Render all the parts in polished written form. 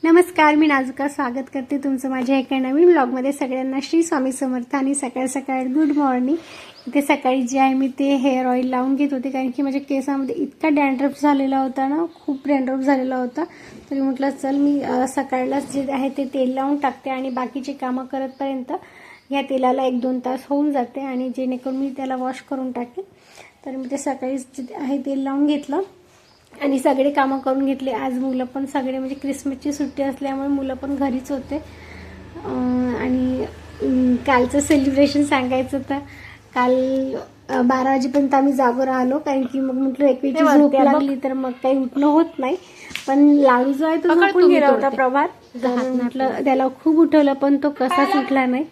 नमस्कार, मी नाजुका स्वागत करते तुमचं माझ्या एका नवीन ब्लॉगमध्ये। सगळ्यांना श्री स्वामी समर्थ आणि सकाळ सकाळ गुड मॉर्निंग। इथे सकाळी जे आहे मी ते हेअर ऑइल लावून घेत होते, कारण की माझ्या केसामध्ये इतका डॅन्ड्रफ झालेला होता ना, खूप डॅन्ड्रफ झालेला होता। तरी म्हटलं चल मी सकाळलाच जे आहे ते तेल लावून टाकते आणि बाकीचे कामं करतपर्यंत या तेलाला 1-2 तास होऊन जाते आणि जेणेकरून मी त्याला वॉश करून टाकेल। तर मी ते सकाळीच जे आहे तेल लावून घेतलं आणि सगळे कामं करून घेतले। आज मुलं पण सगळे म्हणजे क्रिसमसची सुट्टी असल्यामुळे मुलं पण घरीच होते। आणि कालचं सेलिब्रेशन सांगायचं तर काल 12 वाजेपर्यंत आम्ही जागो राहिलो, कारण की मग म्हटलं एकवेळची झोप लागली तर मग काही उठणं होत नाही। पण लाडू जो आहे तो झोपून गेला होता प्रभात, म्हटलं त्याला खूप उठवलं पण तो कसाच उठला नाही।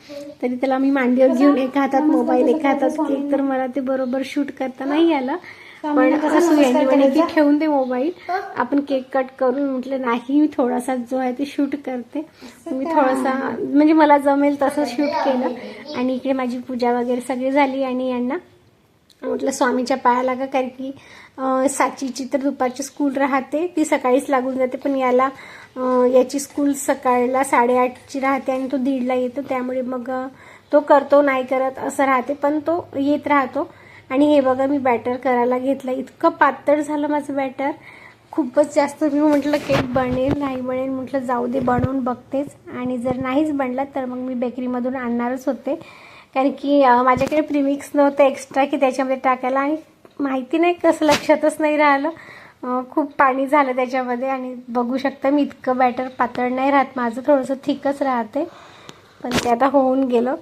तरी त्याला मी मांडीवर घेऊन एका हातात मोबाईल एका हातात केक, तर मला ते बरोबर शूट करता नाही आलं। पण असं यांनी म्हणे की ठेवून दे मोबाईल, आपण केक कट करून। म्हटलं नाही, मी थोडासा जो आहे ते शूट करते। मी थोडासा म्हणजे मला जमेल तसं शूट केलं आणि इकडे माझी पूजा वगैरे सगळी झाली आणि यांना म्हटलं स्वामीच्या पाया लागा, कारण की साचीची तर दुपारची स्कूल राहते, ती सकाळीच लागून जाते। पण याला याची स्कूल सकाळला 8:30ची राहते आणि तो 1:30ला येतो, त्यामुळे मग तो करतो नाही करत असं राहते, पण तो येत राहतो। आणि हे बघा मी बॅटर करायला घेतलं, इतकं पातळ झालं माझं बॅटर, खूपच जास्त। मी म्हटलं केक बनेल नाही बनेल, म्हटलं जाऊ दे बनवून बघतेच, आणि जर नाहीच बनला तर मग मी बेकरीमधून आणणारच होते, कारण की माझ्याकडे प्रीमिक्स नव्हतं एक्स्ट्रा की त्याच्यामध्ये टाकायला, आणि माहिती नाही कसं लक्षातच नाही राहिलं, खूप पाणी झालं त्याच्यामध्ये। आणि बघू शकता मी इतकं बॅटर पातळ नाही राहत माझं, थोडंसं थिकच राहते, पण ते आता होऊन गेलं।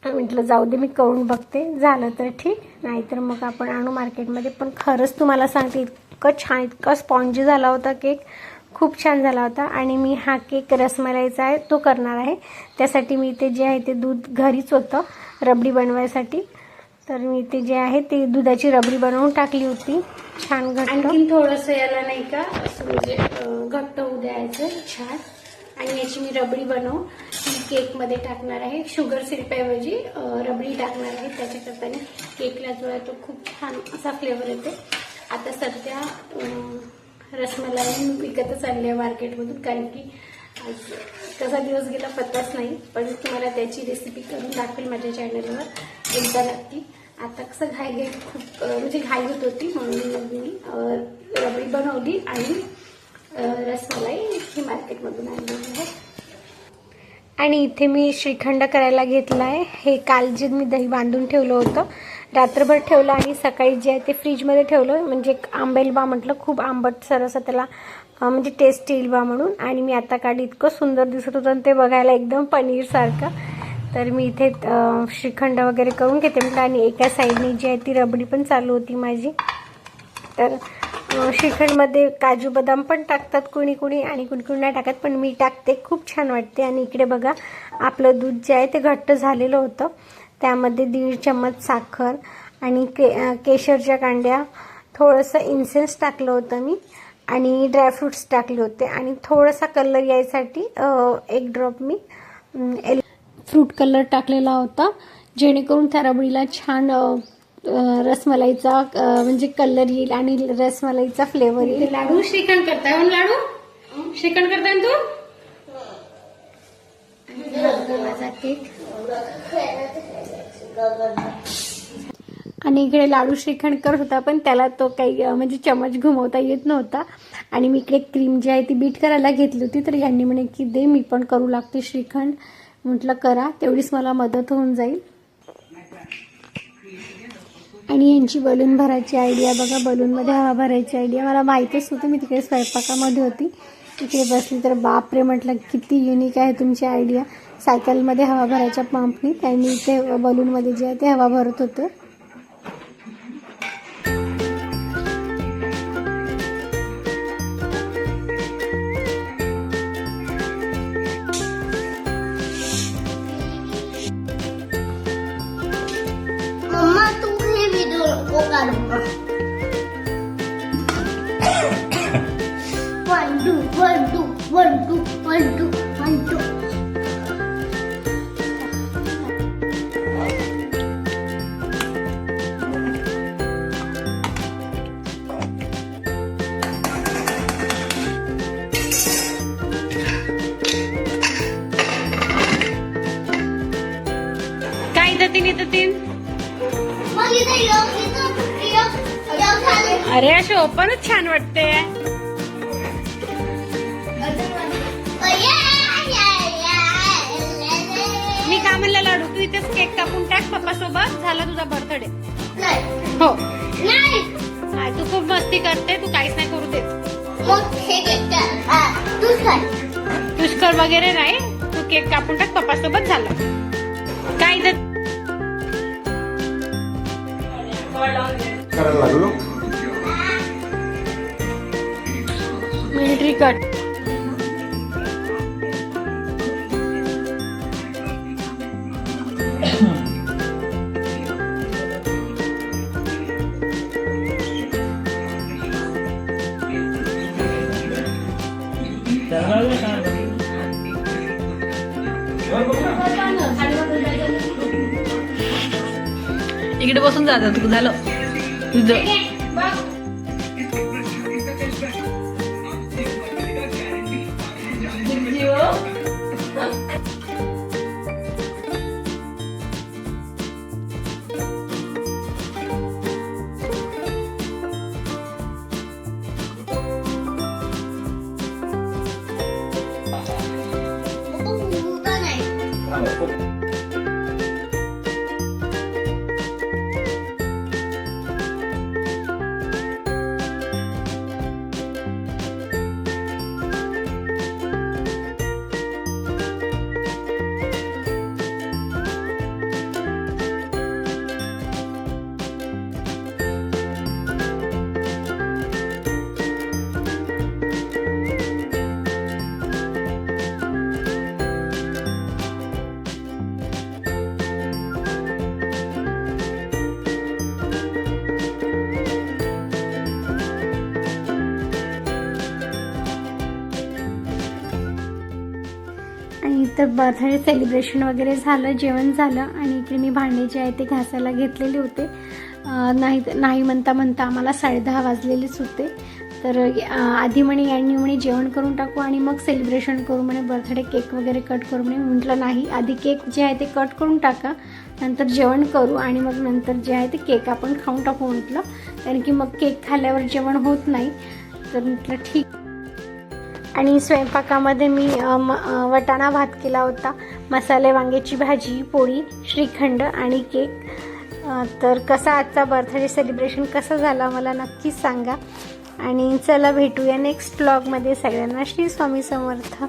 म्हटलं जाऊ दे मी करून बघते, झालं तर ठीक, नाहीतर मग आपण आणू मार्केटमध्ये। पण खरंच तुम्हाला सांगते इतकं छान, इतका स्पॉन्जी झाला होता केक, खूप छान झाला होता। आणि मी हा केक रसमलाईचा आहे तो करणार आहे, त्यासाठी मी ते जे आहे ते दूध घरीच होतं रबडी बनवायसाठी, तर मी ते जे आहे ते दुधाची रबडी बनवून टाकली होती छान घट्ट। आणखीन थोडंसं याला नाही का असं म्हणजे घट्ट होऊ द्यायचं छान, आणि याची मी रबडी बनवून केकमध्ये टाकणार आहे। शुगर सिरपऐवजी रबडी टाकणार आहे, त्याच्याकरता केकला जो आहे तो खूप छान असा फ्लेवर येते। आता सध्या रसमलाई विकतच आणली आहे मार्केटमधून, कारण की आज कसा दिवस गेला पत्ताच नाही, पण तुम्हाला त्याची रेसिपी करून दाखवेल माझ्या चॅनलवर एकदा नक्की। आता कसं घाई खूप म्हणजे घाई होत होती, म्हणून मी रबडी बनवली आणि रसमलाई ही मार्केटमधून आणली आहे। आणि इथे मी श्रीखंड करायला घेतला आहे। हे काल जे मी दही बांधून ठेवलं होतं, रात्रभर ठेवलं आणि सकाळी जे आहे ते फ्रीजमध्ये ठेवलं, म्हणजे आंबेल बा म्हटलं, खूप आंबट सरस त्याला म्हणजे टेस्ट येईल बा म्हणून। आणि मी आता काढली, इतकं सुंदर दिसत होतं ते बघायला एकदम पनीरसारखं। तर मी इथे श्रीखंड वगैरे करून घेते म्हटलं, आणि एका साईडने जी आहे ती रबडी पण चालू होती माझी। तर श्रीखंडमध्ये काजू बदाम पण टाकतात कुणी कुणी, आणि कुणी कुणी नाही टाकत, पण मी टाकते, खूप छान वाटते। आणि इकडे बघा आपलं दूध जे आहे ते घट्ट झालेलं होतं, त्यामध्ये 1.5 चम्मच साखर आणि केशरच्या कांड्या, थोडंसं इन्सेन्स टाकलं होतं मी, आणि ड्रायफ्रूट्स टाकले होते, आणि थोडासा कलर यायसाठी 1 ड्रॉप मी फ्रूट कलर टाकलेला होता, जेणेकरून त्या रबडीला छान रसमलाईचा म्हणजे कलर येईल आणि रसमलाईचा फ्लेवर येईल। लाडू श्रीखंड करताय हो, लाडू श्रीखंड करताय तू? माझा केक, आणि इकडे लाडू श्रीखंड करत होता, पण त्याला तो काही म्हणजे चमच घुमवता येत नव्हता। आणि मी इकडे क्रीम जी आहे ती बीट करायला घेतली होती, तर यांनी म्हणे की दे मी पण करू लागते श्रीखंड। म्हटलं करा, तेवढीच मला मदत होऊन जाईल। आणि यांची बलून भरायची आयडिया बघा, बलूनमध्ये हवा भरायची आयडिया मला माहीतच नव्हतं, मी तिकडे स्वयंपाकामध्ये होती, इकडे बसली तर बापरे म्हटलं किती युनिक आहे तुमची आयडिया। सायकलमध्ये हवा भरायच्या पंपनी त्यांनी इथे बलूनमध्ये जे आहे ते हवा भरत होते। मम्मा तू हे व्हिडिओ को काढूंगा 1 2 1 2 1 2 1 2 1 2। तीन इथं 3. मग इथं झालं. अरे असे ओपनच छान वाटते. मी का म्हणलं लाडू तू इथेच केक कापून टाक पप्पा सोबत. झाला तुझा बर्थडे. हो नाही तू खूप मस्ती करते. तू काहीच नाही करू देत. मग हे तूच काय पुष्कर वगैरे नाही. तू केक कापून टाक पप्पा सोबत. झालं काय इथं करायला लागलो. Military cut. इकडे बसून जात तू. झालं तुझं. आणि तर बर्थडे सेलिब्रेशन वगैरे झालं. जेवण झालं आणि इकडे मी भांडे जे आहे ते घासायला घेतलेले होते. नाही म्हणता म्हणता आम्हाला 10:30 वाजलेलेच होते. तर आधी म्हणे यांनी म्हणे जेवण करून टाकू आणि मग सेलिब्रेशन करू म्हणे. बर्थडे केक वगैरे कट करू म्हणे. म्हटलं नाही, आधी केक जे आहे ते कट करून टाका, नंतर जेवण करू आणि मग नंतर जे आहे ते केक आपण खाऊन टाकू म्हटलं. कारण की मग केक खाल्ल्यावर जेवण होत नाही. तर म्हटलं ठीक. आणि स्वयंपाकामध्ये मी वटाणा भात केला होता, मसाले वांग्याची भाजी, पोळी, श्रीखंड आणि केक. तर कसा आजचा बर्थडे सेलिब्रेशन कसा झाला मला नक्कीच सांगा. आणि चला भेटूया नेक्स्ट व्लॉगमध्ये. सगळ्यांना श्री स्वामी समर्थ.